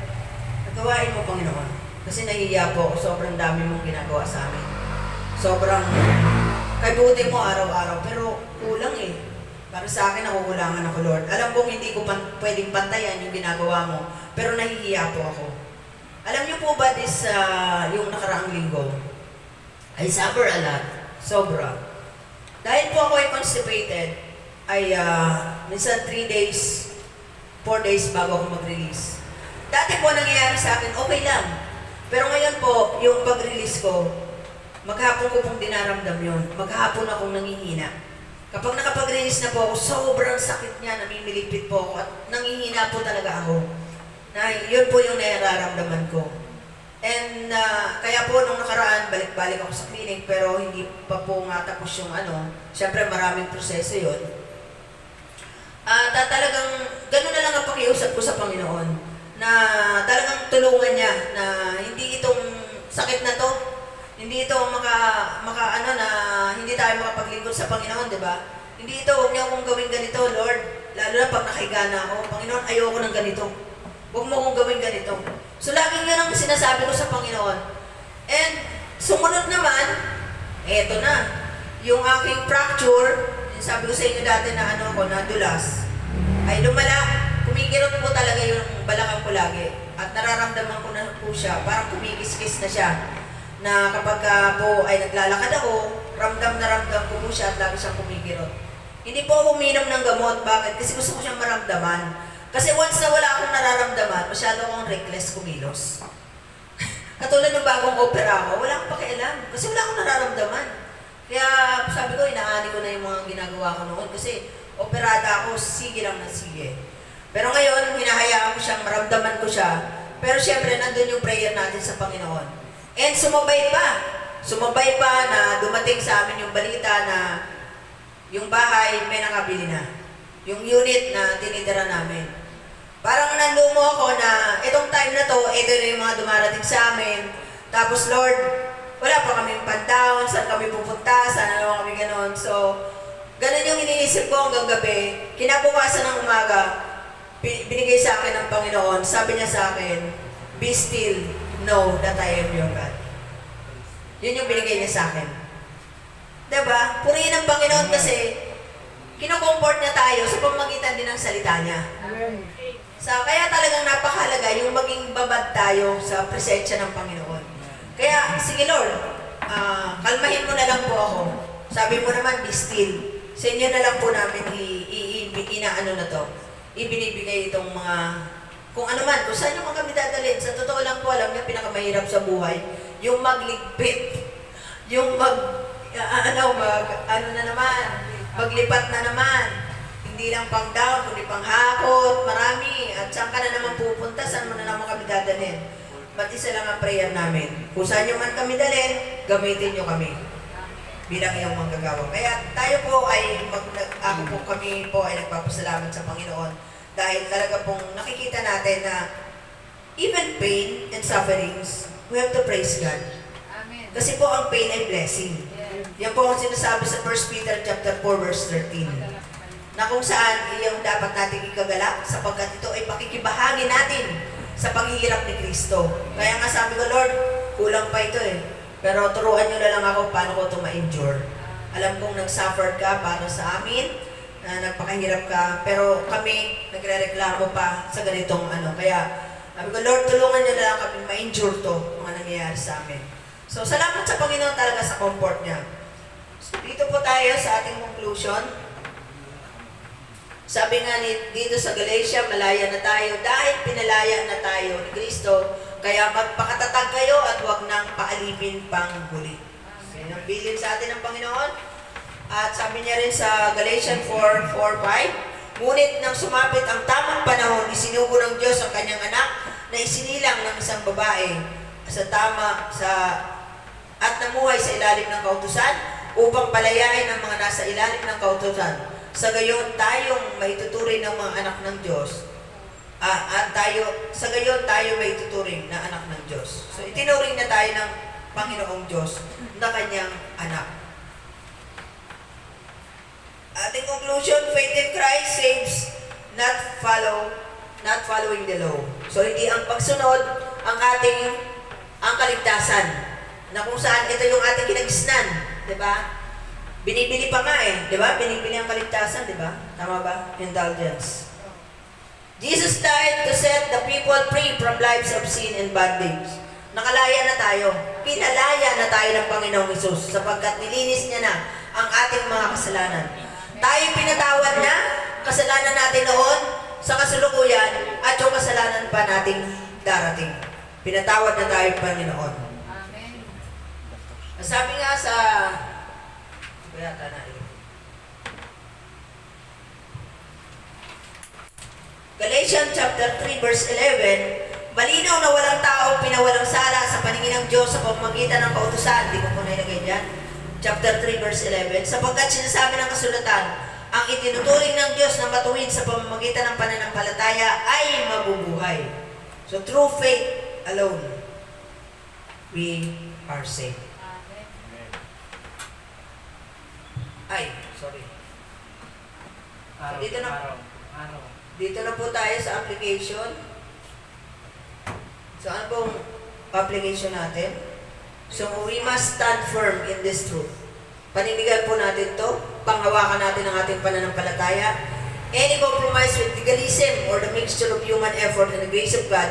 Nagawain mo, Panginoon, kasi nahihiya po ako, sobrang dami mong ginagawa sa amin. Sobrang, kaibuti mo araw-araw, pero kulang Para sa akin, nakukulangan ako, Lord. Alam kong hindi ko pwedeng pantayan yung ginagawa mo, pero nahihiya po ako. Alam niyo po ba yung nakaraang linggo, I suffer a lot, sobra. Dahil po ako ay constipated, ay minsan 3 days, 4 days bago ako mag-release. Dati po nangyayari sa akin, okay lang. Pero ngayon po, yung pag-release ko, maghapon ko pong dinaramdam yun. Maghapon akong nangihina. Kapag nakapag-release na po ako, sobrang sakit niya, namimilipit po ako at nangihina po talaga ako. Na yun po yung nararamdaman ko. And kaya po nung nakaraan, balik-balik ako sa clinic, pero hindi pa po nga tapos yung Siyempre maraming proseso yun. Talagang gano'n na lang ang pakiusap ko sa Panginoon. Na talagang tulungan niya na hindi itong sakit na to, hindi ito na hindi tayo makapaglingkod sa Panginoon, di ba? Hindi ito, huwag niyo akong gawin ganito, Lord. Lalo na pag nakahiga na ako. Panginoon, ayoko ng ganito. Huwag mo akong gawin ganito. So, laging yun ang sinasabi ko sa Panginoon. And, sumunod naman, eto na. Yung aking fracture, yung sabi ko sa inyo dati na nadulas, ay lumala. Kumikirot po talaga yung balakang ko lagi. At nararamdaman ko na po siya, parang kumikis-kis na siya. Na kapag po ay naglalakad ako, ramdam na ramdam ko po siya at lagi siyang kumikirot. Hindi po ako uminom ng gamot. Bakit? Kasi gusto ko siyang maramdaman. Kasi once na wala akong nararamdaman, masyado akong reckless kumilos. Katulad ng bagong opera ako, wala akong pakialam. Kasi wala akong nararamdaman. Kaya sabi ko, inaani ko na yung mga ginagawa ko noon. Kasi operada ako, sige lang na sige. Pero ngayon, hinahayaan ko siyang maramdaman ko siya. Pero syempre, nandun yung prayer natin sa Panginoon. And sumabay pa. Sumabay pa na dumating sa amin yung balita na yung bahay may nakabili na. Yung unit na tinitira namin. Parang nanlumo ako na itong time na to, ito na yung mga dumarating sa amin. Tapos Lord, wala pa kaming pan-down, saan kami pupunta, saan naman kami ganon. So, ganon yung iniisip ko hanggang gabi. Kinabukasan ng umaga, binigay sa akin ng Panginoon. Sabi niya sa akin, be still, know that I am your God. Yun yung binigay niya sa akin. Diba? Purihin ang Panginoon kasi kinukomport niya tayo sa pamagitan din ng salita niya. Kaya talagang napakahalaga yung maging babad tayo sa presensya ng Panginoon. Kaya, sige Lord, kalmahin mo na lang po ako. Sabi mo naman, be still. Sa inyo na lang po namin ibinibigay itong mga, kung ano man, kung saan yung mga kami dadalhin. Sa totoo lang po, alam niyo, pinakamahirap sa buhay, yung magligpit, yung maglipat na naman. Hindi lang pang down, kundi pang hakot, marami. At saan ka na naman pupunta, saan mo na naman kami dadalhin. Ba't isa lang ang prayer namin? Kung saan nyo man kami dalhin, gamitin nyo kami bilang iyong manggagawa. Kaya tayo po ay, kami po ay nagpapasalamat sa Panginoon dahil talaga pong nakikita natin na even pain and sufferings, we have to praise God. Amen. Kasi po ang pain ay blessing. Yan po ang sinasabi sa 1 Peter chapter 4 verse 13. Na kung saan iyong dapat natin ikagalak sapagkat ito ay pakikibahagi natin sa paghihirap ni Kristo. Kaya nga sabi ko, Lord, kulang pa ito eh. Pero turuan nyo na lang ako paano ko ito ma-endure. Alam kong nag-suffer ka para sa amin, nagpakahirap ka, pero kami nagre-reklamo pa sa ganitong Kaya sabi ko, Lord, tulungan nyo na lang kami ma-endure to, mga nangyayari sa amin. So, salamat sa Panginoon talaga sa comfort niya. So, dito po tayo sa ating conclusion. Sabi nga dito sa Galatia, malaya na tayo dahil pinalaya na tayo ni Kristo. Kaya magpakatatag kayo at huwag nang paalipin pang huli. Yan ang bilin sa atin ng Panginoon. At sabi niya rin sa Galatians 4:4-5, ngunit nang sumapit ang tamang panahon, isinugo ng Diyos ang kanyang anak na isinilang ng isang babae at namuhay sa ilalim ng kautusan upang palayain ang mga nasa ilalim ng kautusan. Sa gayon, tayong maituturing ng mga anak ng Diyos. Sa gayon, tayo maituturing na anak ng Diyos. So, itinuring na tayo ng Panginoong Diyos na kanyang anak. Ating conclusion, faith in Christ saves, not following the law. So, hindi ang pagsunod ang kaligtasan. Na kung saan ito yung ating kinagisnan. Diba? Binibili pa nga eh. Diba? Binibili ang kaligtasan. Diba? Tama ba? Indulgence. Jesus died to set the people free from lives of sin and bondage. Nakalaya na tayo. Pinalaya na tayo ng Panginoong Hesus sapagkat nilinis niya na ang ating mga kasalanan. Tayo pinatawad na kasalanan natin noon sa kasulukuyan at yung kasalanan pa nating darating. Pinatawad na tayo, Panginoon. Amen. Sabi nga sa Galatians chapter 3 verse 11, malinaw na walang taong pinawalang sala sa paningin ng Diyos sa pamamagitan ng kautusan. Hindi ko po nailagay dyan. Chapter 3 verse 11, sapagkat sinasabi ng kasulatan, ang itinuturing ng Diyos na matuwid sa pamamagitan ng pananampalataya ay mabubuhay. So through faith alone, we are saved. Amen. Ay, sorry. Araw, Dito na. araw, araw. Dito na po tayo sa application. So ano pong application natin? So we must stand firm in this truth. Panindigan po natin to, panghawakan natin ang ating pananampalataya. Any compromise with legalism or the mixture of human effort and the grace of God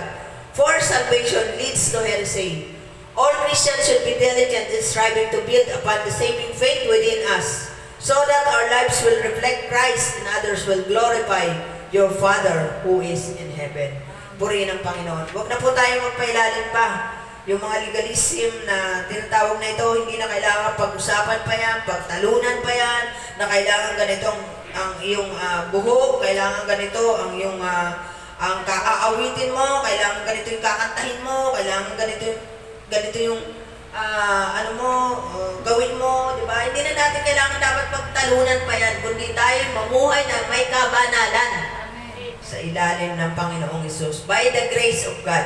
for salvation leads to heresy. All Christians should be diligent in striving to build upon the saving faith within us, so that our lives will reflect Christ and others will glorify your Father who is in heaven. Purihin ang Panginoon. Huwag na po tayo magpailalim pa. Yung mga legalism na tinatawag na ito, hindi na kailangan pag-usapan pa yan, pagtalunan pa yan, na kailangan ganitong ang iyong buhok, kailangan ganito ang iyong ang kaaawitin mo, kailangan ganito yung kakantahin mo, kailangan ganito yung gawin mo, di ba? Hindi na natin kailangan dapat pagtalunan pa yan, kundi tayo mamuhay na may kabanalan Amen. sa ilalim ng Panginoong Hesus. By the grace of God,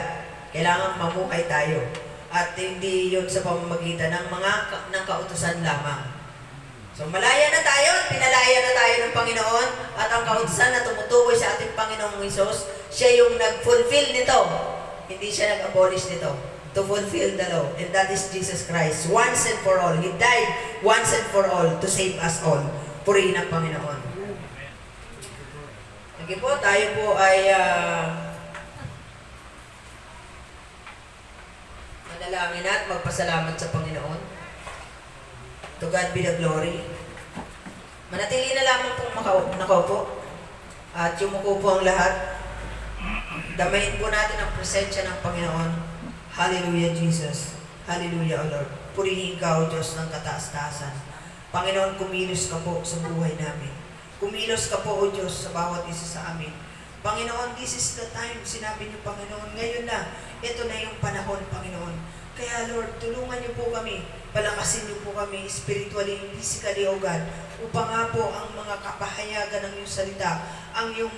kailangan mamuhay tayo. At hindi yun sa pamamagitan ng ng kautusan lamang. So malaya na tayo, pinalaya na tayo ng Panginoon, at ang kautusan na tumutukoy sa ating Panginoong Hesus, siya yung nag-fulfill nito. Hindi siya nag-abolish nito. To fulfill the law. And that is Jesus Christ. Once and for all. He died once and for all to save us all. Purihin ang Panginoon. Sige po, tayo po ay manalangin at magpasalamat sa Panginoon. To God be the glory. Manatili na lamang pong nakaupo. At yumuko po ang lahat. Damayin po natin ang presensya ng Panginoon. Hallelujah, Jesus. Hallelujah, O Lord. Purihin ka, O Diyos ng kataas-taasan. Panginoon, kumilos ka po sa buhay namin. Kumilos ka po, O Diyos, sa bawat isa sa amin. Panginoon, this is the time, sinabi niyo, Panginoon, ngayon na, ito na yung panahon, Panginoon. Kaya Lord, tulungan niyo po kami, palakasin niyo po kami spiritually, physically, O God, upang nga po ang mga kapahayagan ng iyong salita, ang iyong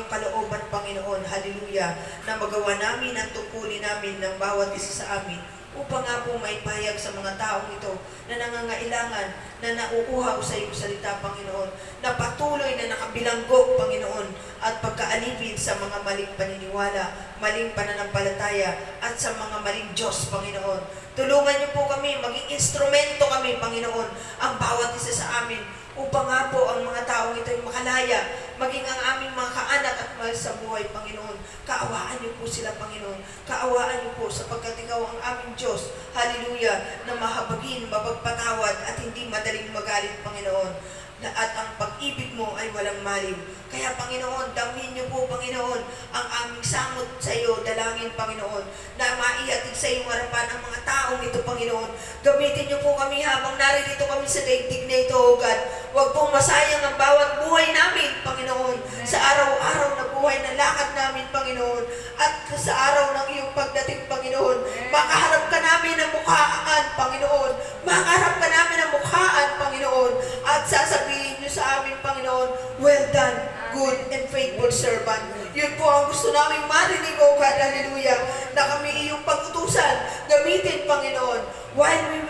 kalooban, Panginoon, hallelujah, na magawa namin at tungkulin namin ng bawat isa sa amin, upang nga po may pahayag sa mga taong ito na nangangailangan, na nauuhaw sa iyong salita, Panginoon, na patuloy na nakabilanggo, Panginoon, at pagkaalipin sa mga maling paniniwala, maling pananampalataya, at sa mga maling Diyos, Panginoon. Tulungan niyo po kami, maging instrumento kami, Panginoon, ang bawat isa sa amin, upang nga po ang mga taong ito ay makalaya, maging ang aming mga kaanak at mahal sa buhay, Panginoon. Kaawaan niyo po sila, Panginoon. Kaawaan niyo po sapagkat ikaw ang aming Diyos, hallelujah, na mahabagin, mapagpatawad at hindi madaling magalit, Panginoon. At ang pag-ibig mo ay walang malim. Kaya, Panginoon, damhin niyo po, Panginoon, ang aming samot sa iyo, dalangin, Panginoon, na maihatid sa iyong harapan ang mga taong ito, Panginoon. Gamitin niyo po kami habang naririto kami sa daigdig na ito, O God. Huwag pong masayang ang bawat buhay namin, Panginoon, sa araw-araw na buhay na lakad namin, Panginoon, at sa araw ng iyong pagdating, Panginoon. Makaharap ka namin ng mukhaan, Panginoon. Makaharap ka namin ng mukhaan, Panginoon, at sasabihin niyo sa amin, Panginoon, well done, good and faithful servant. Yun po ang gusto namin marinig, O God, hallelujah, na kami iyong pag-utusan, gamitin, Panginoon. While we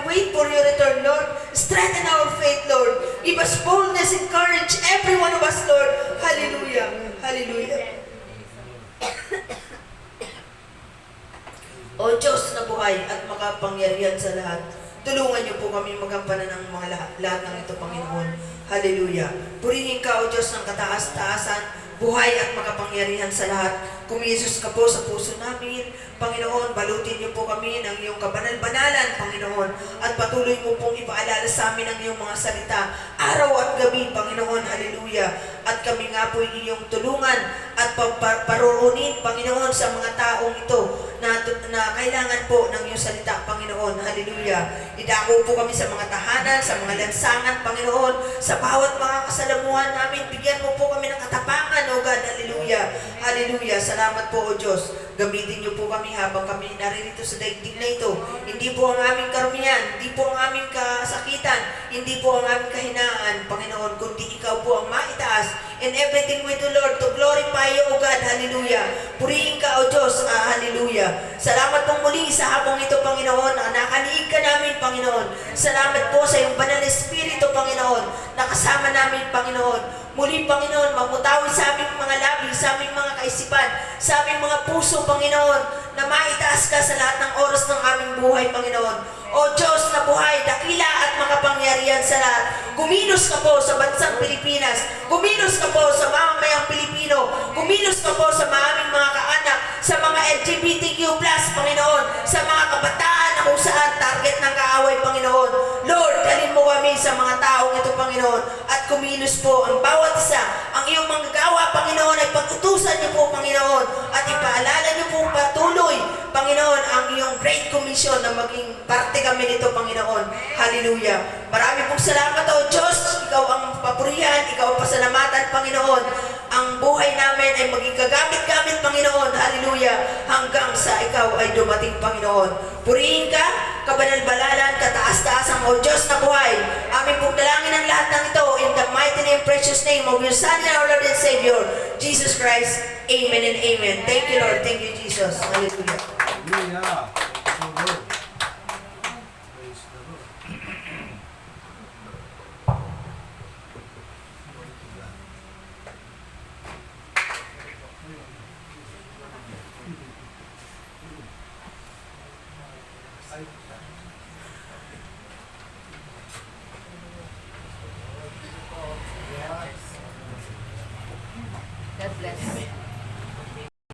wait for your return, Lord, strengthen our faith, Lord. Give us boldness and courage, every one of us, Lord. Hallelujah. Hallelujah. O Diyos na buhay at makapangyarihan sa lahat, tulungan niyo po kami magampanan ng mga lahat ng ito, Panginoon. Hallelujah. Purihin ka, O Diyos ng kataas-taasan, buhay at makapangyarihan sa lahat. Kumisos ka po sa puso namin, Panginoon, balutin niyo po kami ng iyong kabanal-banalan, Panginoon, at patuloy mo pong ipaalala sa amin ang iyong mga salita, araw at gabi, Panginoon, hallelujah. At kami nga po iyong tulungan at paroonin, Panginoon, sa mga taong ito na kailangan po ng iyong salita, Panginoon, hallelujah. Idako po kami sa mga tahanan, sa mga lansangan, Panginoon, sa bawat mga kasalamuhan namin, bigyan mo po kami ng katapangan, O God, hallelujah. Hallelujah. Salamat po, O Diyos. Gamitin niyo po kami habang kami naririto sa daigdig na ito. Hindi po ang aming karumihan, hindi po ang aming kasakitan, hindi po ang aming kahinaan, Panginoon, kundi ikaw po ang maitaas. And everything we do, Lord, to glorify you, O God, hallelujah. Purihin ka, O Diyos, hallelujah. Salamat pong muli sa habang ito, Panginoon, na nakaliig ka namin, Panginoon. Salamat po sa iyong banal na Espiritu, Panginoon, na kasama namin, Panginoon. Muli, Panginoon, magmutawi sa aming mga labi, sa aming mga kaisipan, sa aming mga puso, Panginoon, na maitaas ka sa lahat ng oras ng aming buhay, Panginoon. O Diyos na buhay, dakila at makapangyarihan sa lahat. Kumilos ka po sa bansang Pilipinas. Kumilos ka po sa mamamayang Pilipino. Kumilos ka po sa aming mga kaanak, sa mga LGBTQ+, Panginoon, sa mga kabataan na kung saan target ng kaaway, Panginoon. Lord, dalhin mo kami sa mga taong ito, Panginoon, at kumilos po ang bawat isa. Ang iyong manggagawa, Panginoon, ay pag-utusan niyo po, Panginoon, at ipaalala niyo po patuloy, Panginoon, ang iyong Great Commission na maging parte kami nito, Panginoon. Hallelujah. Marami pong salamat, O Diyos. Ikaw ang papurihan, ikaw ang pasalamatan, Panginoon. Ang buhay namin ay maging kagamit-gamit, Panginoon. Hallelujah. Hanggang sa ikaw ay dumating, Panginoon. Purihin ka, kabanal-balalan, kataas-taas ang O Diyos na buhay. Aming pong dalangin ang lahat ng ito in the mighty name, precious name of your Son and our Lord and Savior, Jesus Christ. Amen and amen. Thank you, Lord. Thank you, Jesus. Hallelujah. Hallelujah. Praise the Lord. Praise the Lord. Ay,